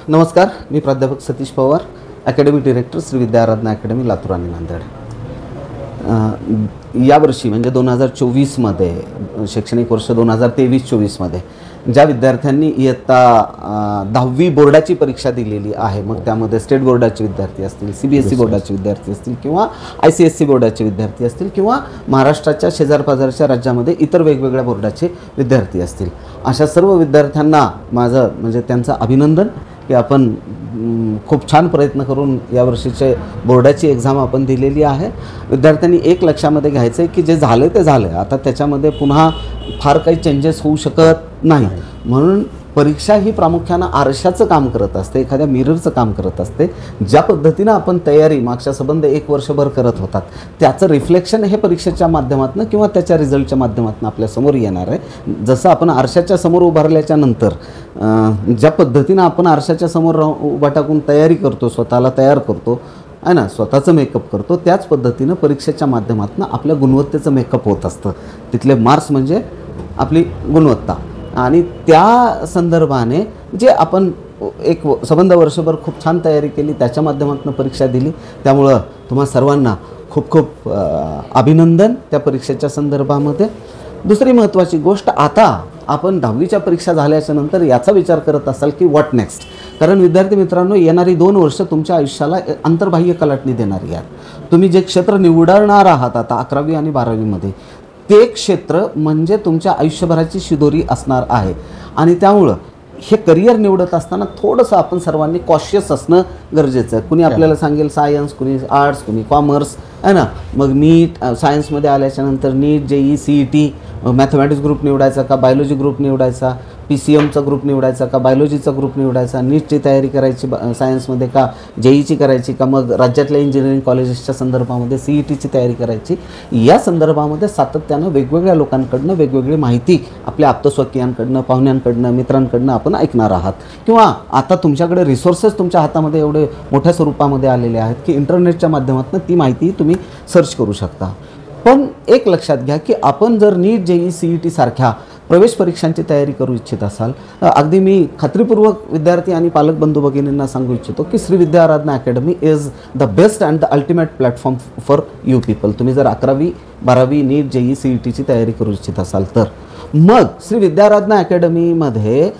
नमस्कार, मी प्राध्यापक Satish Pawar, academy director Shri Vidya Aradhana academy Latur आणि नांदेड. यावर्षी म्हणजे 2024मध्ये शैक्षणिक वर्ष 2023-24मध्ये ज्या विद्यार्थ्यांनी इयत्ता 10वी बोर्डाची परीक्षा दिलेली आहे, मग त्यामध्ये स्टेट बोर्डाचे विद्यार्थी असतील, CBSE बोर्डाचे विद्यार्थी असतील किंवा ICSE बोर्डाचे विद्यार्थी असतील किंवा महाराष्ट्राच्या शेजारपाजारच्या राज्यामध्ये इतर वेगवेगळ्या बोर्डाचे विद्यार्थी असतील, अशा सर्व विद्यार्थ्यांना माझं म्हणजे त्यांचं अभिनंदन की आपण खूप छान प्रयत्न करून यावर्षीचे बोर्डाची एक्झाम आपण दिलेली आहे. विद्यार्थ्यांनी एक लक्षामध्ये घ्यायचं आहे की जे झालं ते झालं, आता त्याच्यामध्ये पुन्हा फार काही चेंजेस होऊ शकत नाही. म्हणून परीक्षा ही प्रामुख्यानं आरशाचं काम करत असते, एखाद्या मिररचं काम करत असते. ज्या पद्धतीनं आपण तयारी मागच्या संबंध 1 वर्षभर करत होतात त्याचं रिफ्लेक्शन हे परीक्षेच्या माध्यमातून किंवा त्याच्या रिझल्टच्या माध्यमातून आपल्यासमोर येणार आहे. जसं आपण आरशाच्या समोर उभारल्याच्या नंतर ज्या पद्धतीनं आपण आरशाच्या समोर उभा टाकून तयारी करतो, स्वतःला तयार करतो आहे ना, स्वतःचं मेकअप करतो, त्याच पद्धतीनं परीक्षेच्या माध्यमातून आपल्या गुणवत्तेचं मेकअप होत असतं. तिथले मार्क्स म्हणजे आपली गुणवत्ता. आणि त्या संदर्भाने जे आपण एक संबंध वर्षभर खूप छान तयारी केली, त्याच्या माध्यमातून परीक्षा दिली, त्यामुळं तुम्हा सर्वांना खूप खूप अभिनंदन त्या परीक्षेच्या संदर्भामध्ये. दुसरी महत्त्वाची गोष्ट, आता आपण 10वीच्या परीक्षा झाल्याच्या नंतर याचा विचार करत असाल की व्हॉट नेक्स्ट. कारण विद्यार्थी मित्रांनो, येणारी 2 वर्ष तुमच्या आयुष्याला अंतर्बाह्य कलाटणी देणारी आहेत. तुम्ही जे क्षेत्र निवडणार आहात आता 11वी आणि 12वीमध्ये, ते क्षेत्र म्हणजे तुमच्या आयुष्यभराची शिदोरी असणार आहे. आणि त्यामुळं हे करिअर निवडत असताना थोडंसं आपण सर्वांनी कॉशियस असणं गरजेचं आहे. कुणी आपल्याला सांगेल सायन्स, कुणी आर्ट्स, कुणी कॉमर्स आहे ना, मग नीट सायन्समध्ये आल्याच्यानंतर नीट, JEE, CET, मॅथमॅटिक्स ग्रुप निवडायचा का बायोलॉजी ग्रुप निवडायचा, PCMचा ग्रुप निवडायचा का बायोलॉजीचा ग्रुप निवडायचा, नीटची तयारी करायची सायन्समध्ये का JEEची करायची का मग राज्यातल्या इंजिनिअरिंग कॉलेजेसच्या संदर्भामध्ये CETची तयारी करायची. या संदर्भामध्ये सातत्यानं वेगवेगळ्या लोकांकडनं वेगवेगळी माहिती आपल्या आप्तस्वकीयांकडनं, पाहुण्यांकडनं, मित्रांकडनं आपण ऐकणार आहात. किंवा आता तुमच्याकडे रिसोर्सेस तुमच्या हातामध्ये एवढे मोठ्या स्वरूपामध्ये आलेले आहेत की इंटरनेटच्या माध्यमातून ती माहिती तुम्ही सर्च करू शकता. पण एक लक्षात घ्या की आपण जर नीट, JEE, CET सारख्या प्रवेश परीक्षांची तयारी करू इच्छित असाल, अगदी मी खात्रीपूर्वक विद्यार्थी आणि पालक बंधू भगिनींना सांगू इच्छितो की Shri Vidya Aradhana academy is the best and the ultimate platform for you people. तुम्ही जर 11वी 12वी नीट, JEE, CETची तयारी करू इच्छित असाल तर मग श्री विद्या आराधना अकॅडमीमध्ये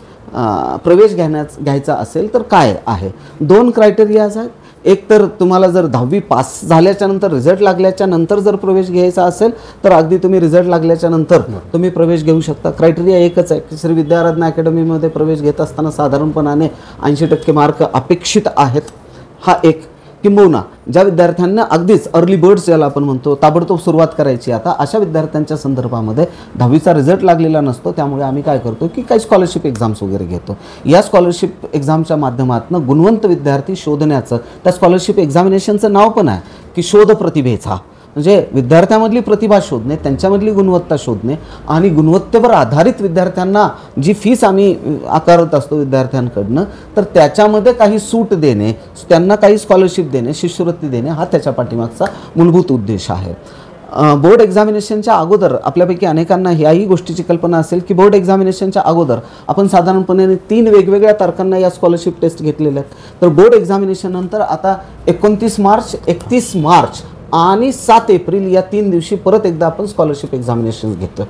प्रवेश घ्यायचा असेल तर काय आहे, 2 क्रायटेरियाज आहेत. एक तर तुम्हाला जर 10वी पास झाल्याच्या नंतर, रिझल्ट लागल्याच्या नंतर जर प्रवेश घ्यायचा असेल तर अगदी तुम्ही रिझल्ट लागल्याच्या नंतर तुम्ही प्रवेश घेऊ शकता. क्रायटेरिया एकच आहे की श्री विद्या आराधना अकॅडमीमध्ये प्रवेश घेत असताना साधारणपणाने 80% मार्क अपेक्षित आहेत. हा एक. किंबहुना ज्या विद्यार्थ्यांना अगदीच अर्ली बर्ड्स ज्याला आपण म्हणतो, ताबडतोब सुरुवात करायची आता, अशा विद्यार्थ्यांच्या संदर्भामध्ये 10वीचा रिझल्ट लागलेला नसतो. त्यामुळे आम्ही काय करतो की काही स्कॉलरशिप एक्झाम्स वगैरे घेतो. या स्कॉलरशिप एक्झामच्या माध्यमातून गुणवंत विद्यार्थी शोधण्याचं, त्या स्कॉलरशिप एक्झामिनेशनचं नाव पण आहे की शोध प्रतिभेचा. म्हणजे विद्यार्थ्यामधली प्रतिभा शोधणे, त्यांच्यामधली गुणवत्ता शोधणे आणि गुणवत्तेवर आधारित विद्यार्थ्यांना जी फीस आम्ही आकारत असतो विद्यार्थ्यांकडनं, तर त्याच्यामध्ये काही सूट देणे, त्यांना काही स्कॉलरशिप देणे, शिष्यवृत्ती देणे, हा त्याच्या पाठीमागचा मूलभूत उद्देश आहे. बोर्ड एक्झामिनेशनच्या अगोदर आपल्यापैकी अनेकांना ह्याही गोष्टीची कल्पना असेल की बोर्ड एक्झामिनेशनच्या अगोदर आपण साधारणपणे 3 वेगवेगळ्या तारखांना या स्कॉलरशिप टेस्ट घेतलेल्या आहेत. तर बोर्ड एक्झामिनेशन नंतर आता 29 मार्च, 31 मार्च आणि 7 एप्रिल या 3 दिवशी परत एकदा आपण स्कॉलरशिप एक्झामिनेशन घेतो.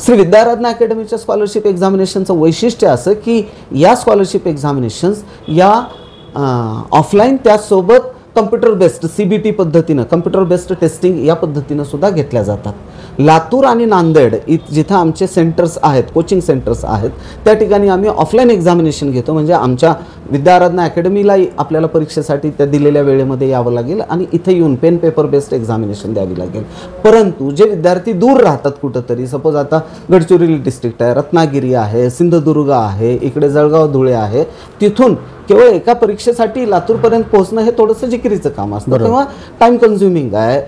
श्री विद्या आराधना अकॅडमीच्या स्कॉलरशिप एक्झामिनेशनचं वैशिष्ट्य असं की या स्कॉलरशिप एक्झामिनेशन्स या ऑफलाईन त्याचसोबत कम्प्युटर बेस्ड CBT पद्धतीनं, कम्प्युटर बेस्ड टेस्टिंग या पद्धतीनं सुद्धा घेतल्या जातात. लातूर आणि नांदेड जिथं आमचे सेंटर्स आहेत, कोचिंग सेंटर्स आहेत, त्या ठिकाणी आम्ही ऑफलाईन एक्झामिनेशन घेतो. म्हणजे आमच्या विद्या आराधना अकॅडमीलाही आपल्याला परीक्षेसाठी त्या दिलेल्या वेळेमध्ये यावं लागेल आणि इथे येऊन पेन पेपर बेस्ड एक्झामिनेशन द्यावी लागेल. परंतु जे विद्यार्थी दूर राहतात कुठंतरी, सपोज आता गडचिरोली डिस्ट्रिक्ट आहे, रत्नागिरी आहे, सिंधुदुर्ग आहे, इकडे जळगाव, धुळे आहे, तिथून केवळ एका परीक्षेसाठी लातूरपर्यंत पोहोचणं हे थोडंसं जिकिरीचं काम असतं. तेव्हा टाईम कन्झ्युमिंग आहे,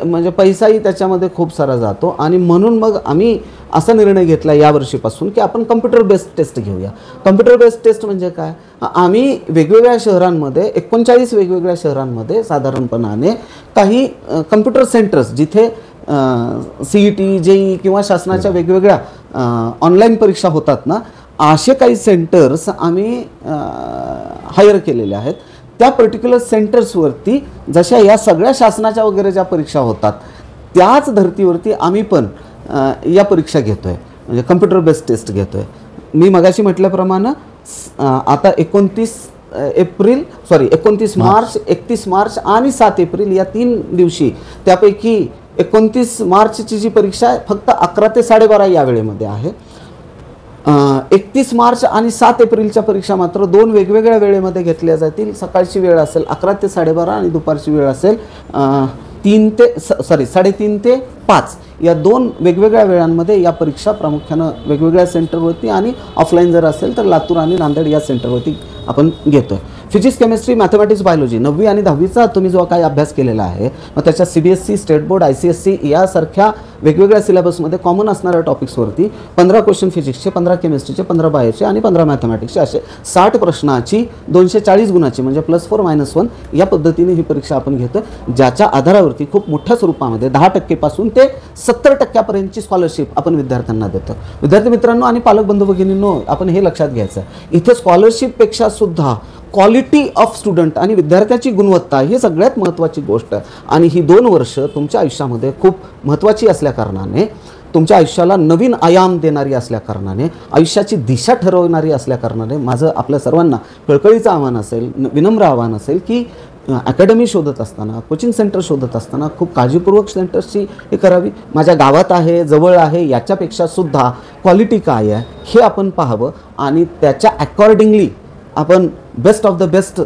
म्हणजे पैसाही त्याच्यामध्ये खूप सारा जातो. आणि म्हणून मग आम्ही असा निर्णय घेतला यावर्षीपासून की आपण कम्प्युटर बेस्ड टेस्ट घेऊया. कम्प्युटर बेस्ड टेस्ट म्हणजे काय, आम्ही वेगवेगळ्या शहरांमध्ये 39 वेगवेगळ्या शहरांमध्ये साधारणपणाने काही कम्प्युटर सेंटर्स जिथे CET, JEE किंवा शासनाच्या वेगवेगळ्या ऑनलाईन परीक्षा होतात ना, असे काही सेंटर्स आम्ही हायर केलेले आहेत. त्या पर्टिक्युलर सेंटर्सवरती जशा या सगळ्या शासनाच्या वगैरे ज्या परीक्षा होतात त्याच धर्तीवरती आम्ही पण या परीक्षा घेतो आहे, म्हणजे कम्प्युटर बेस्ड टेस्ट घेतो आहे. मी मगाशी म्हटल्याप्रमाणे आता 29 मार्च, 31 मार्च आणि 7 एप्रिल या 3 दिवशी, त्यापैकी 29 मार्चची जी परीक्षा आहे फक्त 11 ते 12:30 या वेळेमध्ये आहे. 31 मार्च आणि 7 एप्रिलच्या परीक्षा मात्र 2 वेगवेगळ्या वेळेमध्ये घेतल्या जातील. सकाळची वेळ असेल 11 ते 12:30 आणि दुपारची वेळ असेल 3:30 ते 5 या 2 वेगवेगळ्या वेळांमध्ये या परीक्षा प्रामुख्यानं वेगवेगळ्या सेंटरवरती आणि ऑफलाईन जर असेल तर लातूर आणि नांदेड या सेंटरवरती आपण घेतो आहे. फिजिक्स, केमिस्ट्री, मॅथमॅटिक्स, बायोलॉजी 9वी आणि 10वीचा तुम्ही जो काही अभ्यास केलेला आहे मग त्याच्या CBSE, स्टेट बोर्ड, ICSE यासारख्या वेगवेगळ्या सिलेबसमध्ये कॉमन असणाऱ्या टॉपिक्सवरती 15 क्वेश्चन फिजिक्सचे, 15 केमिस्ट्रीचे, 15 बायोचे आणि 15 मॅथमॅटिक्सचे असे 60 प्रश्नाची 240 गुणाची म्हणजे +4-1 या पद्धतीने ही परीक्षा आपण घेतो, ज्याच्या आधारावरती खूप मोठ्या स्वरूपामध्ये 10% पासून ते 70% स्कॉलरशिप आपण विद्यार्थ्यांना देतो. विद्यार्थी मित्रांनो आणि पालक बंधू भगिनींनो, आपण हे लक्षात घ्यायचं इथे स्कॉलरशिपपेक्षा सुद्धा क्वालिटी ऑफ स्टुडंट आणि विद्यार्थ्याची गुणवत्ता ही सगळ्यात महत्त्वाची गोष्ट. आणि ही 2 वर्ष तुमच्या आयुष्यामध्ये खूप महत्त्वाची असल्याकारणाने, तुमच्या आयुष्याला नवीन आयाम देणारी असल्याकारणाने, आयुष्याची दिशा ठरवणारी असल्याकारणाने माझं आपल्या सर्वांना कळकळीचं आव्हान असेल, विनम्र आव्हान असेल की अकॅडमी शोधत असताना, कोचिंग सेंटर शोधत असताना खूप काळजीपूर्वक सेंटर्सची हे करावी. माझ्या गावात आहे, जवळ आहे याच्यापेक्षा सुद्धा क्वालिटी काय आहे हे आपण पाहावं आणि त्याच्या अकॉर्डिंगली आपण best of the best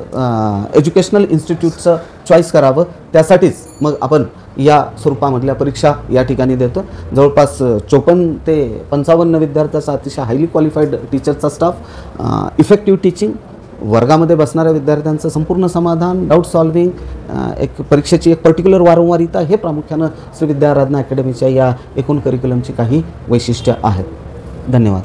educational इन्स्टिट्यूटचं चॉईस करावं. त्यासाठीच मग आपण या स्वरूपामधल्या परीक्षा या ठिकाणी देतो. जवळपास 54 ते 55 विद्यार्थ्याचा अतिशय हायली क्वालिफाईड टीचरचा स्टाफ, इफेक्टिव्ह टीचिंग, वर्गामध्ये बसणाऱ्या विद्यार्थ्यांचं संपूर्ण समाधान, डाऊट सॉल्व्हिंग, एक परीक्षेची एक पर्टिक्युलर वारंवारिता हे प्रामुख्यानं श्री विद्या आराधना अकॅडमीच्या या एकूण करिक्युलमची काही वैशिष्ट्य आहेत. धन्यवाद.